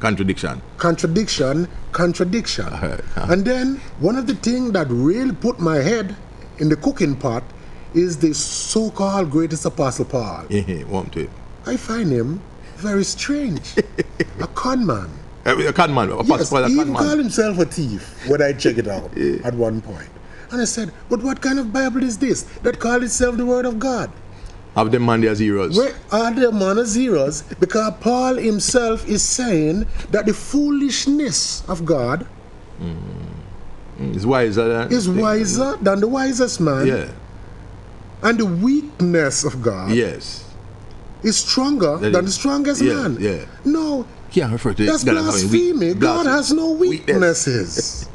Contradiction. Contradiction. And then one of the things that really put my head in the cooking pot is the so-called greatest apostle Paul. I find him very strange. A con man. A con man. Yes, he even called himself a thief when I check it out at one point. And I said, but what kind of Bible is this that called itself the Word of God? Have them man their zeros. Where are them man their zeros? Because Paul himself is saying that the foolishness of God is wiser than the wisest man. Yeah. And the weakness of God is stronger than the strongest man. Yeah. No, can't refer to that's blasphemy. God has no weaknesses.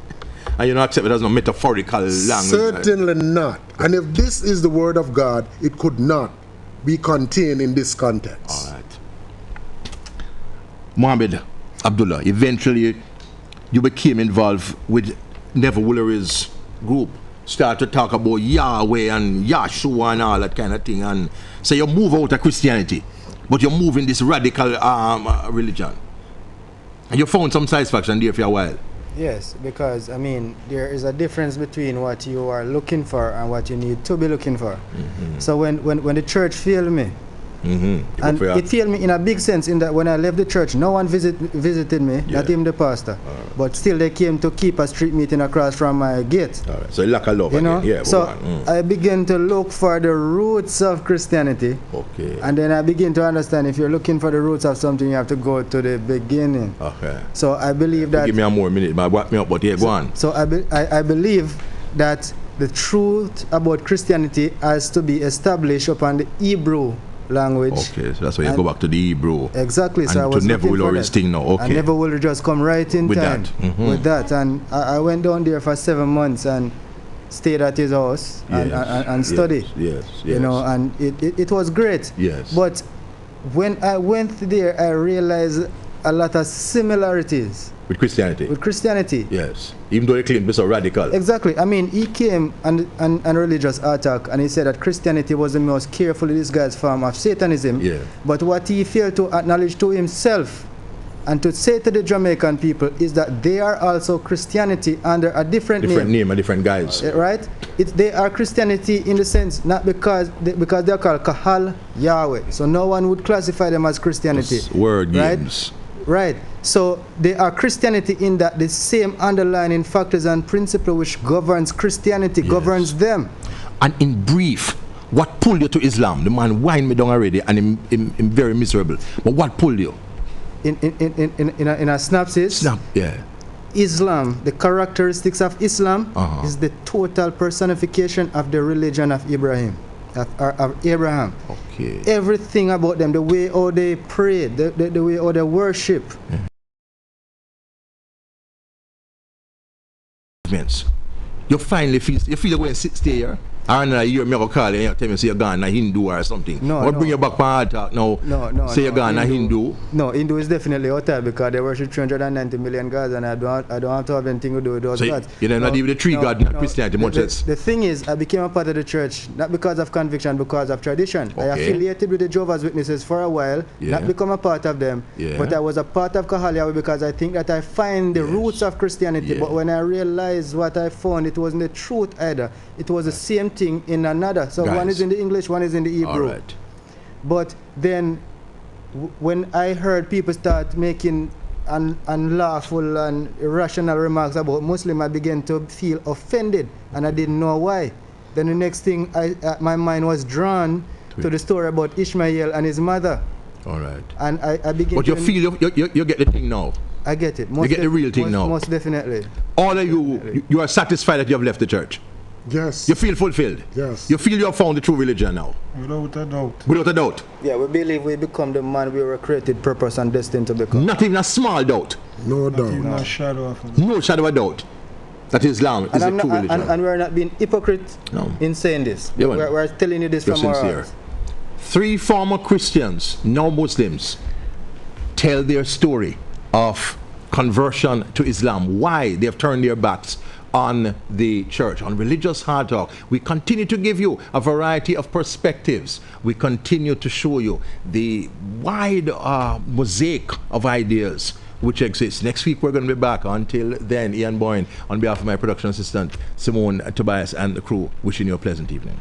And you don't accept it as no metaphorical language. Certainly not. And if this is the Word of God, it could not be contained in this context. All right. Muhammad Abdullah, eventually you became involved with Neville Woolery's group. Start to talk about Yahweh and Yahshua and all that kind of thing. And so you move out of Christianity, but you move in this radical religion. And you found some satisfaction there for a while. Yes, because I mean there is a difference between what you are looking for and what you need to be looking for. So when the church failed me, and it failed me in a big sense in that when I left the church, no one visited me, not even the pastor. But still they came to keep a street meeting across from my gate. All right. So you lack a love, you know? Yeah, so I began to look for the roots of Christianity. Okay. And then I begin to understand if you're looking for the roots of something, you have to go to the beginning. Okay. So I believe that. Give me a more minute, but back me up, but yeah, go on. So I believe that the truth about Christianity has to be established upon the Hebrew language. Okay, so that's why you go back to the Hebrew. Exactly. And so I was to Neville Woolery's thing now. Okay. And Neville Woolery just come right in with time that. with that. And I went down there for 7 months and stayed at his house and studied. Yes. You know, and it was great. Yes. But when I went there, I realized a lot of similarities with Christianity. Yes. Even though they claim to be so radical. Exactly. I mean, he came and religious attack, and he said that Christianity was the most carefully disguised form of Satanism. Yeah. But what he failed to acknowledge to himself and to say to the Jamaican people is that they are also Christianity under a different name, a different guise. Right? They are Christianity in the sense not because they are called Kahal Yahweh. So no one would classify them as Christianity. It's word games. Right. So they are Christianity in that the same underlying factors and principle which governs Christianity governs them. And in brief, what pulled you to Islam? The man whined me down already and I'm very miserable. But what pulled you? In a synopsis, Islam, the characteristics of Islam is the total personification of the religion of Abraham. Of Abraham. Okay. Everything about them, the way how they pray, the way how they worship. You finally feel you're going to stay here? Or another year, me go call you and tell me say you're gone a Hindu or something. No. Bring you back for hard talk now. No. Say you're gone a Hindu. No, Hindu is definitely out there because they worship 390 million gods and I don't have to have anything to do with those gods. You're not even the tree god in Christianity much less. The thing is, I became a part of the church not because of conviction, because of tradition. Okay. I affiliated with the Jehovah's Witnesses for a while, not become a part of them, but I was a part of Kahal Yahweh because I think that I find the roots of Christianity. But when I realized what I found, it wasn't the truth either. It was the same thing in another. So one is in the English, one is in the Hebrew. All right. But then when I heard people start making unlawful and irrational remarks about Muslim, I began to feel offended and I didn't know why. Then the next thing, my mind was drawn to the story about Ishmael and his mother. All right. And I began but you feel you get the thing now. I get it. You get the real thing now. Most definitely. All of you are satisfied that you have left the church? Yes. You feel fulfilled? Yes. You feel you have found the true religion now? Without a doubt. Without a doubt? Yeah, we believe we become the man we were created, purpose and destined to become. Not even a small doubt? No doubt. Not even a shadow of a doubt. No shadow of a doubt that Islam is the true religion. And we're not being hypocrite in saying this. Yeah, we're telling you this from our hearts. 3 former Christians, now Muslims, tell their story of conversion to Islam, why they have turned their backs on the church, on religious hard talk. We continue to give you a variety of perspectives. We continue to show you the wide mosaic of ideas which exists. Next week we're going to be back. Until then, Ian Boyne, on behalf of my production assistant Simone Tobias and the crew, wishing you a pleasant evening.